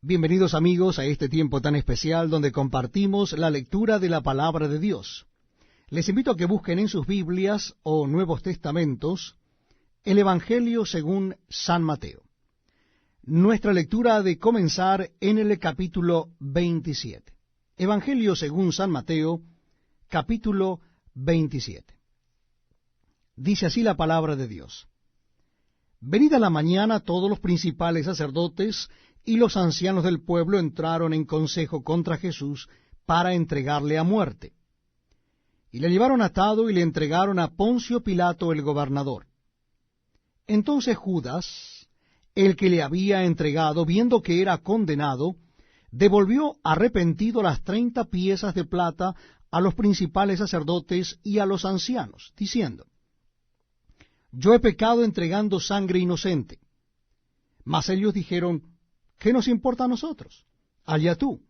Bienvenidos amigos a este tiempo tan especial donde compartimos la lectura de la palabra de Dios. Les invito a que busquen en sus Biblias o Nuevos Testamentos el Evangelio según San Mateo. Nuestra lectura ha de comenzar en el capítulo 27. Evangelio según San Mateo, capítulo 27. Dice así la palabra de Dios. Venida la mañana, todos los principales sacerdotes y los ancianos del pueblo entraron en consejo contra Jesús para entregarle a muerte. Y le llevaron atado y le entregaron a Poncio Pilato el gobernador. Entonces Judas, el que le había entregado, viendo que era condenado, devolvió arrepentido las 30 piezas de plata a los principales sacerdotes y a los ancianos, diciendo: Yo he pecado entregando sangre inocente. Mas ellos dijeron: ¿Qué nos importa a nosotros? Allá tú.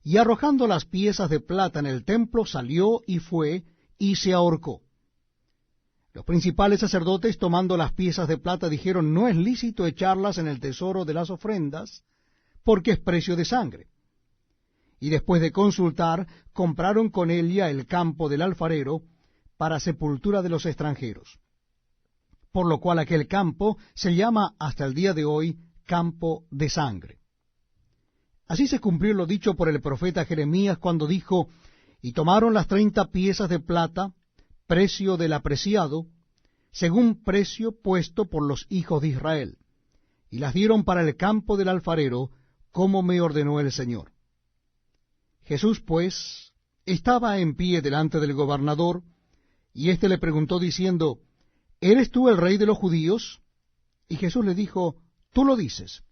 Y arrojando las piezas de plata en el templo, salió y fue, y se ahorcó. Los principales sacerdotes, tomando las piezas de plata, dijeron: No es lícito echarlas en el tesoro de las ofrendas, porque es precio de sangre. Y después de consultar, compraron con ella el campo del alfarero para sepultura de los extranjeros. Por lo cual aquel campo se llama hasta el día de hoy campo de sangre. Así se cumplió lo dicho por el profeta Jeremías cuando dijo: Y tomaron las 30 piezas de plata, precio del apreciado, según precio puesto por los hijos de Israel, y las dieron para el campo del alfarero, como me ordenó el Señor. Jesús, pues, estaba en pie delante del gobernador, y éste le preguntó diciendo: ¿Eres tú el rey de los judíos? Y Jesús le dijo: Tú lo dices.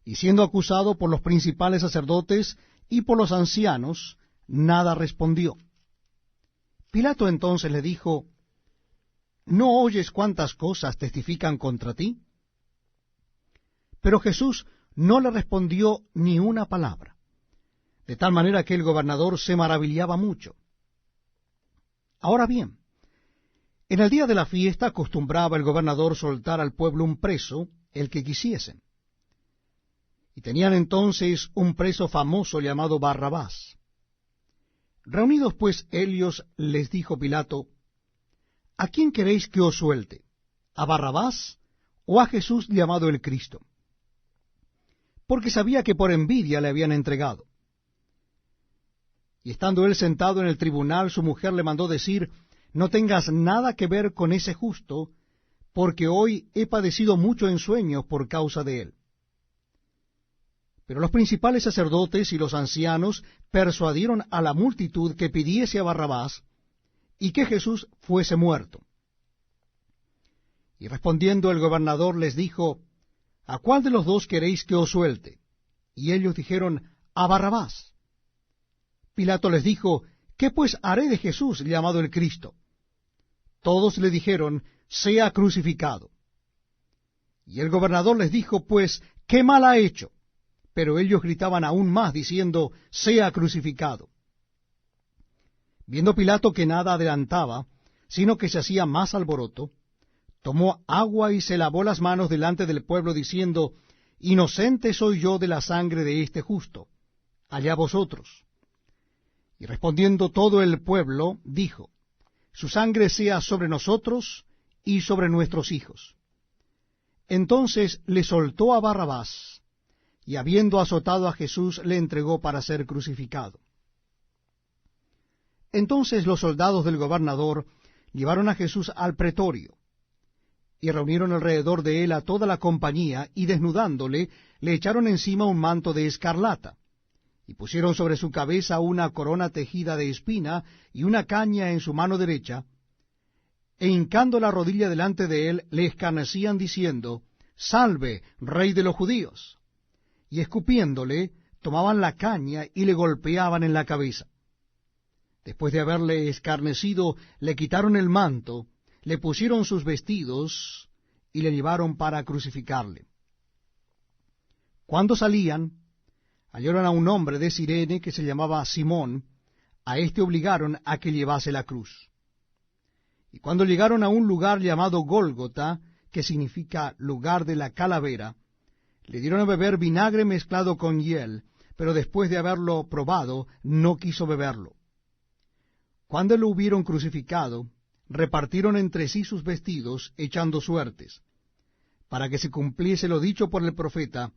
Y siendo acusado por los principales sacerdotes y por los ancianos, nada respondió. Pilato entonces le dijo: ¿No oyes cuántas cosas testifican contra ti? Pero Jesús no le respondió ni una palabra, de tal manera que el gobernador se maravillaba mucho. Ahora bien, en el día de la fiesta acostumbraba el gobernador soltar al pueblo un preso, el que quisiesen. Y tenían entonces un preso famoso llamado Barrabás. Reunidos pues ellos, les dijo Pilato: ¿A quién queréis que os suelte? ¿A Barrabás o a Jesús llamado el Cristo? Porque sabía que por envidia le habían entregado. Y estando él sentado en el tribunal, su mujer le mandó decir: No tengas nada que ver con ese justo, porque hoy he padecido mucho en sueños por causa de él. Pero los principales sacerdotes y los ancianos persuadieron a la multitud que pidiese a Barrabás y que Jesús fuese muerto. Y respondiendo el gobernador les dijo: ¿A cuál de los dos queréis que os suelte? Y ellos dijeron: A Barrabás. Pilato les dijo: ¿Qué pues haré de Jesús llamado el Cristo? Todos le dijeron: Sea crucificado. Y el gobernador les dijo: Pues, ¿qué mal ha hecho? Pero ellos gritaban aún más, diciendo: Sea crucificado. Viendo Pilato que nada adelantaba, sino que se hacía más alboroto, tomó agua y se lavó las manos delante del pueblo, diciendo: Inocente soy yo de la sangre de este justo, allá vosotros. Y respondiendo todo el pueblo, dijo: Su sangre sea sobre nosotros y sobre nuestros hijos. Entonces le soltó a Barrabás, y habiendo azotado a Jesús, le entregó para ser crucificado. Entonces los soldados del gobernador llevaron a Jesús al pretorio, y reunieron alrededor de él a toda la compañía, y desnudándole, le echaron encima un manto de escarlata, y pusieron sobre su cabeza una corona tejida de espina, y una caña en su mano derecha, e hincando la rodilla delante de él, le escarnecían diciendo: Salve, rey de los judíos. Y escupiéndole, tomaban la caña y le golpeaban en la cabeza. Después de haberle escarnecido, le quitaron el manto, le pusieron sus vestidos y le llevaron para crucificarle. Cuando salían, hallaron a un hombre de Cirene que se llamaba Simón. A éste obligaron a que llevase la cruz. Y cuando llegaron a un lugar llamado Gólgota, que significa lugar de la calavera, Le dieron a beber vinagre mezclado con hiel, pero después de haberlo probado, no quiso beberlo. Cuando lo hubieron crucificado, repartieron entre sí sus vestidos, echando suertes. Para que se cumpliese lo dicho por el profeta,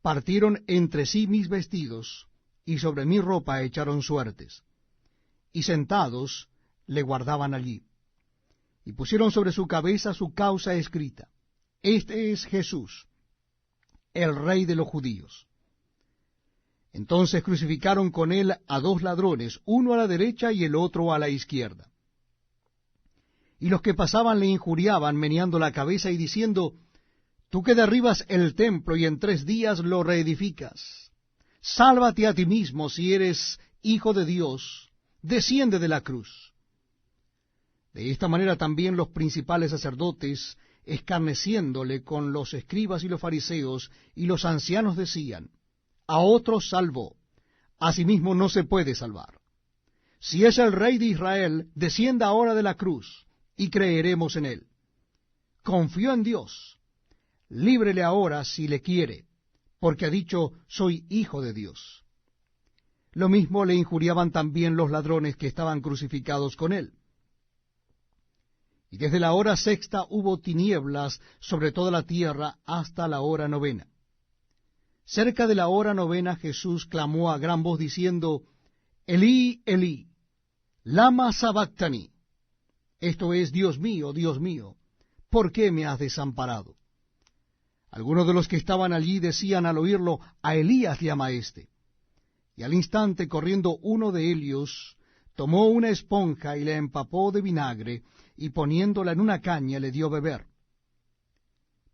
partieron entre sí mis vestidos, y sobre mi ropa echaron suertes. Y sentados le guardaban allí. Y pusieron sobre su cabeza su causa escrita: Este es Jesús, el Rey de los judíos. Entonces crucificaron con él a dos ladrones, uno a la derecha y el otro a la izquierda. Y los que pasaban le injuriaban, meneando la cabeza y diciendo: Tú que derribas el templo y en 3 días lo reedificas, sálvate a ti mismo si eres hijo de Dios, desciende de la cruz. De esta manera también los principales sacerdotes, escarneciéndole con los escribas y los fariseos y los ancianos, decían: A otros salvó, a sí mismo no se puede salvar. Si es el Rey de Israel, descienda ahora de la cruz, y creeremos en él. Confió en Dios, líbrele ahora si le quiere, porque ha dicho: soy hijo de Dios. Lo mismo le injuriaban también los ladrones que estaban crucificados con él. Y desde la hora 6ª hubo tinieblas sobre toda la tierra hasta la hora 9ª. Cerca de la hora 9ª Jesús clamó a gran voz diciendo: Elí, Elí, lama sabactani. Esto es: Dios mío, ¿por qué me has desamparado? Algunos de los que estaban allí decían al oírlo: A Elías llama éste. Y al instante, corriendo uno de ellos, tomó una esponja y la empapó de vinagre, y poniéndola en una caña le dio beber.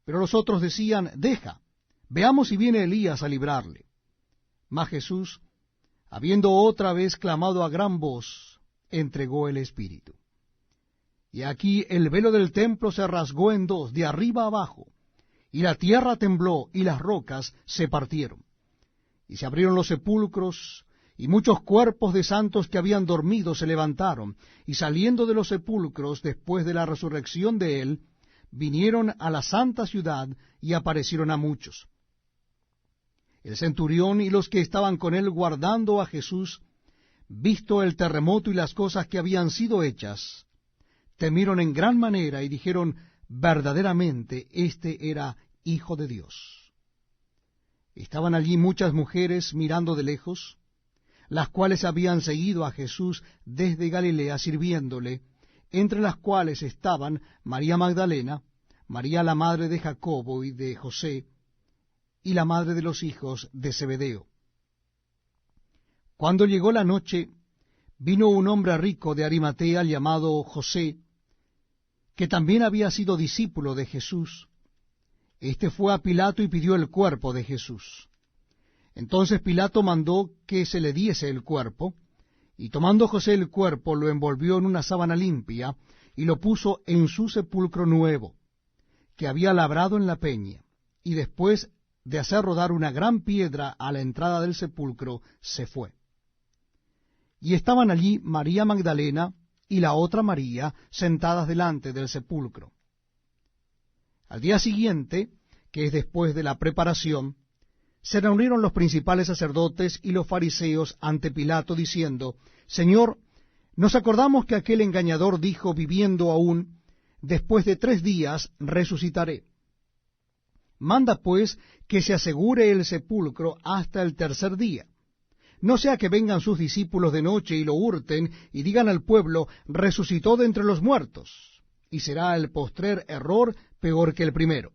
Pero los otros decían: Deja, veamos si viene Elías a librarle. Mas Jesús, habiendo otra vez clamado a gran voz, entregó el Espíritu. Y aquí el velo del templo se rasgó en dos, de arriba abajo, y la tierra tembló, y las rocas se partieron. Y se abrieron los sepulcros, y muchos cuerpos de santos que habían dormido se levantaron, y saliendo de los sepulcros después de la resurrección de él, vinieron a la santa ciudad y aparecieron a muchos. El centurión y los que estaban con él guardando a Jesús, visto el terremoto y las cosas que habían sido hechas, temieron en gran manera y dijeron: verdaderamente este era Hijo de Dios. Estaban allí muchas mujeres mirando de lejos, las cuales habían seguido a Jesús desde Galilea sirviéndole, entre las cuales estaban María Magdalena, María la madre de Jacobo y de José, y la madre de los hijos de Zebedeo. Cuando llegó la noche, vino un hombre rico de Arimatea llamado José, que también había sido discípulo de Jesús. Este fue a Pilato y pidió el cuerpo de Jesús. Entonces Pilato mandó que se le diese el cuerpo, y tomando José el cuerpo, lo envolvió en una sábana limpia, y lo puso en su sepulcro nuevo, que había labrado en la peña, y después de hacer rodar una gran piedra a la entrada del sepulcro, se fue. Y estaban allí María Magdalena y la otra María sentadas delante del sepulcro. Al día siguiente, que es después de la preparación, se reunieron los principales sacerdotes y los fariseos ante Pilato, diciendo: Señor, nos acordamos que aquel engañador dijo, viviendo aún: después de 3 días resucitaré. Manda pues que se asegure el sepulcro hasta el 3er día, no sea que vengan sus discípulos de noche y lo hurten y digan al pueblo: resucitó de entre los muertos, y será el postrer error peor que el primero.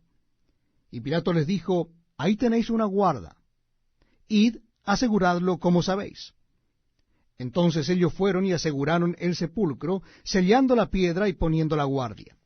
Y Pilato les dijo: ahí tenéis una guarda, id, aseguradlo como sabéis. Entonces ellos fueron y aseguraron el sepulcro, sellando la piedra y poniendo la guardia.